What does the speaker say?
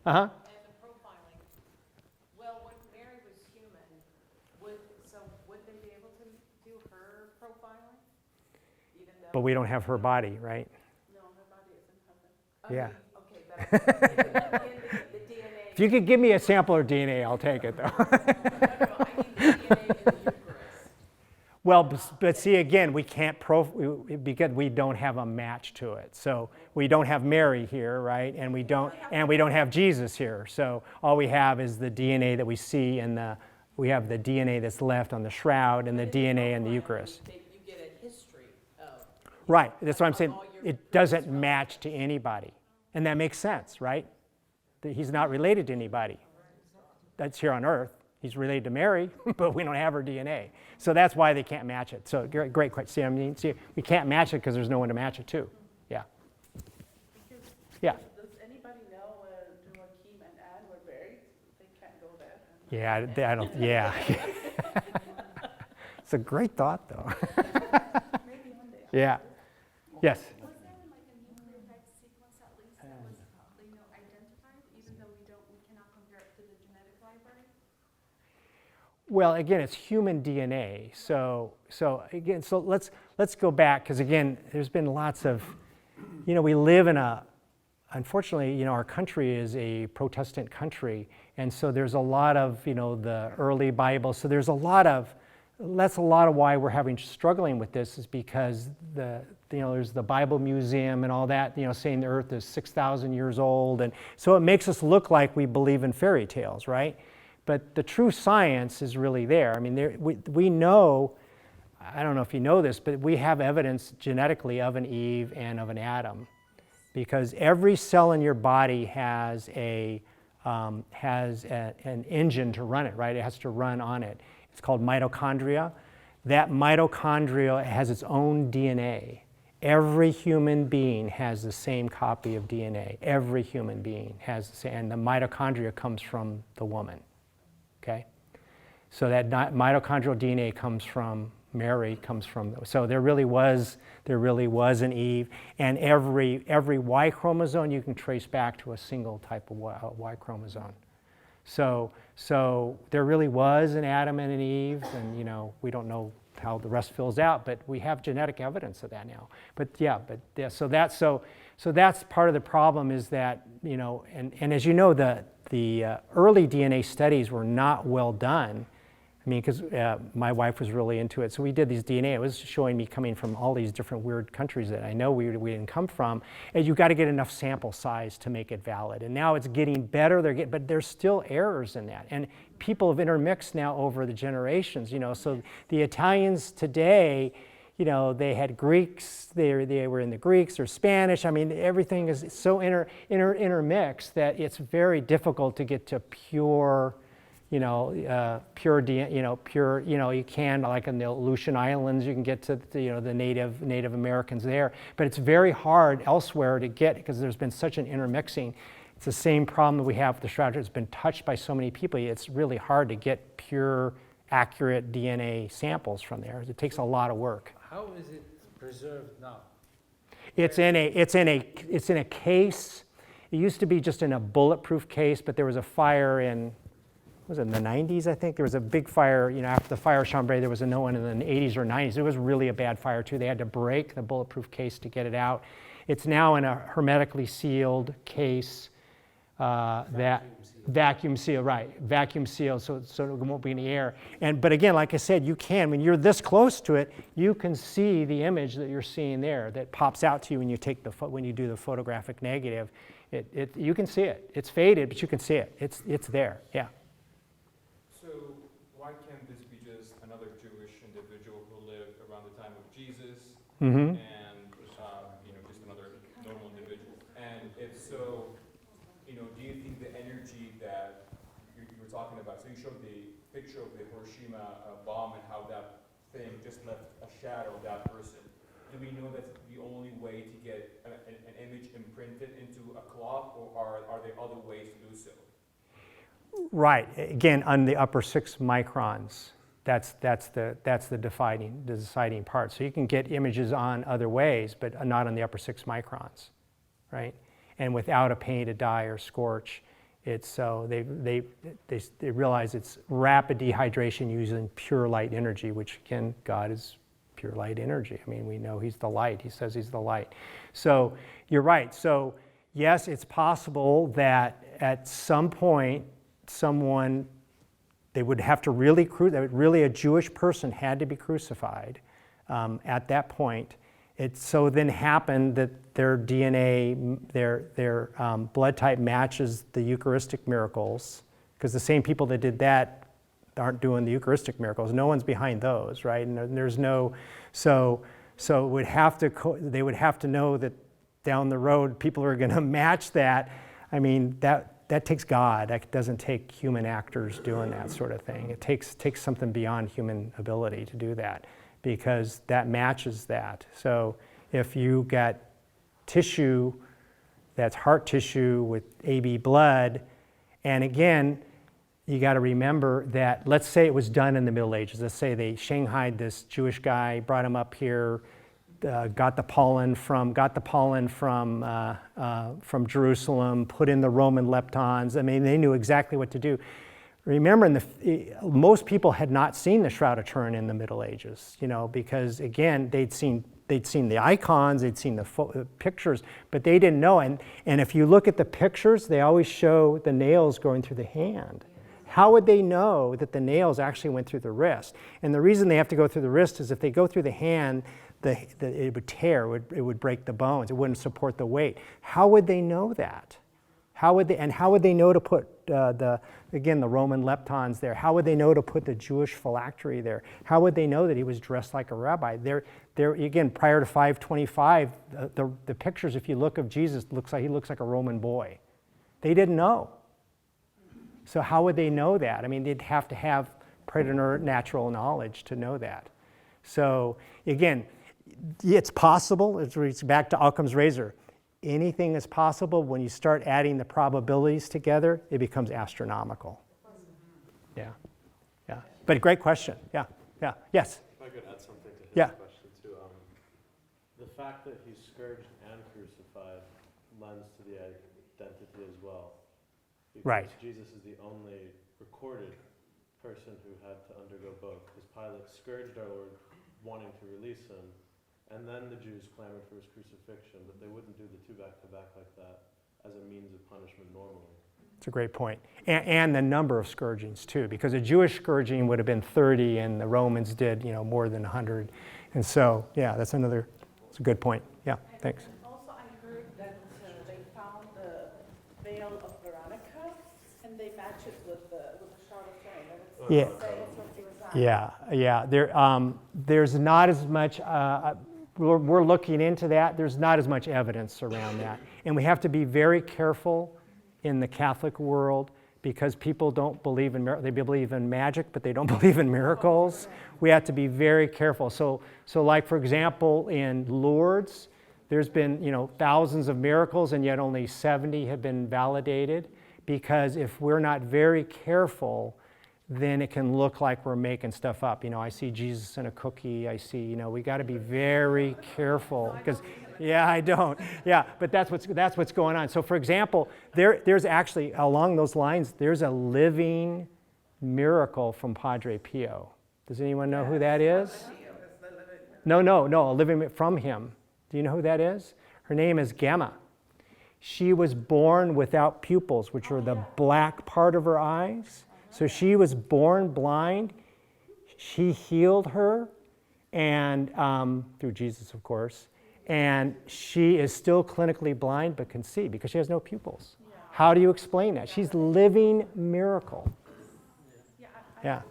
Uh-huh. And the profiling. Well, when Mary was human, would they be able to do her profiling? Even though. But we don't have her body, right? No, her body is in heaven. Yeah. Okay, but the DNA. If you could give me a sample of DNA, I'll take it, though. No, I mean the DNA in the Eucharist. Well, but see, again, we can't because we don't have a match to it. So we don't have Mary here, right? And we don't have Jesus here. So all we have is the DNA that we see we have the DNA that's left on the shroud and the DNA in the Eucharist. You get a history of. Right, that's what I'm saying. It doesn't match to anybody. And that makes sense, right? That he's not related to anybody that's here on earth. He's related to Mary, but we don't have her DNA. So that's why they can't match it. So great question. See, we can't match it because there's no one to match it to. Yeah. Yeah. Does anybody know where Joachim and Anne were buried? They can't go there. Yeah, I don't, yeah. It's a great thought, though. Maybe one day. Yeah. Yes. Was there like a nucleotide sequence at least that was, identified, even though we cannot compare it to the genetic library? Well, again, it's human DNA. So let's go back, because again, there's been lots of, we live in unfortunately, our country is a Protestant country, and so there's a lot of, the early Bible. So that's a lot of why we're struggling with this, is because there's the Bible Museum and all that, saying the earth is 6,000 years old, and so it makes us look like we believe in fairy tales, right? But the true science is really there. I mean, we know, I don't know if you know this, but we have evidence genetically of an Eve and of an Adam, because every cell in your body has an engine to run it, right? It has to run on it. It's called mitochondria. That mitochondria has its own DNA. Every human being has the same copy of DNA. Every human being has the same, and the mitochondria comes from the woman. Okay, so that mitochondrial DNA comes from Mary, so there really was an Eve, and every Y chromosome you can trace back to a single type of Y chromosome. So there really was an Adam and an Eve, and we don't know how the rest fills out, but we have genetic evidence of that now. So that's part of the problem, is that and as you know, the early DNA studies were not well done. I mean, because my wife was really into it. So we did these DNA. It was showing me coming from all these different weird countries that I know we didn't come from. And you got to get enough sample size to make it valid. And now it's getting better. But there's still errors in that. And people have intermixed now over the generations. So the Italians today, they had Greeks. They were in the Greeks or Spanish. I mean, everything is so intermixed that it's very difficult to get to pure. Pure DNA, you can, like in the Aleutian Islands, you can get to the Native Americans there, but it's very hard elsewhere to get, because there's been such an intermixing. It's the same problem that we have with the Shroud. It's been touched by so many people. It's really hard to get pure, accurate DNA samples from there. It takes a lot of work. How is it preserved now? It's in a case. It used to be just in a bulletproof case, but there was a fire in the 90s, I think? There was a big fire, after the fire of Chambray, there was another one in the 80s or 90s. It was really a bad fire, too. They had to break the bulletproof case to get it out. It's now in a hermetically sealed case, vacuum sealed, so it won't be in the air. But again, like I said, when you're this close to it, you can see the image that you're seeing there that pops out to you when you do the photographic negative. You can see it. It's faded, but you can see it. It's there, yeah. So why can't this be just another Jewish individual who lived around the time of Jesus, Mm-hmm. and just another normal individual? And if so, do you think the energy that you were talking about? So you showed the picture of the Hiroshima bomb and how that thing just left a shadow of that person. Do we know that's the only way to get an image imprinted into a cloth, or are there other ways to do so? Right. Again, on the upper 6 microns, that's the deciding part. So you can get images on other ways, but not on the upper 6 microns, right? And without a paint, a dye, or scorch, It's so they realize it's rapid dehydration using pure light energy, which again, God is pure light energy. I mean, we know He's the light. He says He's the light. So you're right. So yes, it's possible that at some point, someone, they would have to really a Jewish person had to be crucified at that point. It so then happened that their DNA, their blood type matches the Eucharistic miracles, because the same people that did that aren't doing the Eucharistic miracles. No one's behind those, right? And there's no, so it would have to, they would have to know that down the road people are going to match that. I mean, that takes God. That doesn't take human actors doing that sort of thing. It takes something beyond human ability to do that, because that matches that. So if you got tissue that's heart tissue with AB blood, and again, you got to remember that, let's say it was done in the Middle Ages. Let's say they shanghaied this Jewish guy, brought him up here, got the pollen from Jerusalem, put in the Roman leptons. I mean, they knew exactly what to do. Remember, most people had not seen the Shroud of Turin in the Middle Ages, because again, they'd seen the icons, they'd seen the pictures, but they didn't know. And if you look at the pictures, they always show the nails going through the hand. How would they know that the nails actually went through the wrist? And the reason they have to go through the wrist is if they go through the hand, it would tear, it would break the bones, it wouldn't support the weight. How would they know that? How would they know to put the Roman leptons there? How would they know to put the Jewish phylactery there? How would they know that he was dressed like a rabbi? Again, prior to 525, the pictures, if you look of Jesus, he looks like a Roman boy. They didn't know. So how would they know that? I mean, they'd have to have preternatural knowledge to know that. So again, it's possible. It's back to Occam's razor. Anything is possible. When you start adding the probabilities together, it becomes astronomical. Yeah. But great question. Yeah. Yes. If I could add something to his Yeah. question too. The fact that he's scourged and crucified lends to the identity as well. Because Right. Jesus is the only recorded person who had to undergo both. Because Pilate scourged our Lord, wanting to release him, and then the Jews clamored for his crucifixion, but they wouldn't do the two back to back like that as a means of punishment normally. It's a great point. And the number of scourgings too, because a Jewish scourging would have been 30 and the Romans did, more than 100. And so, it's a good point. Yeah, thanks. Also, I heard that they found the veil of Veronica, and they match it with the Shroud of Turin. And it's Yeah. the same as what he was on. There's not as much, we're looking into that. There's not as much evidence around that. And we have to be very careful in the Catholic world, because people don't believe in they believe in magic, but they don't believe in miracles. We have to be very careful. So like, for example, in Lourdes, there's been thousands of miracles, and yet only 70 have been validated, because if we're not very careful, then it can look like we're making stuff up. I see Jesus in a cookie. I see, we got to be very careful, because I don't. But that's what's going on. So, for example, there's actually, along those lines, there's a living miracle from Padre Pio. Does anyone know who that is? No, a living from him. Do you know who that is? Her name is Gemma. She was born without pupils, which are the black part of her eyes. So she was born blind. He healed her, and through Jesus, of course. And she is still clinically blind but can see because she has no pupils. How do you explain that? She's living miracle. Yeah.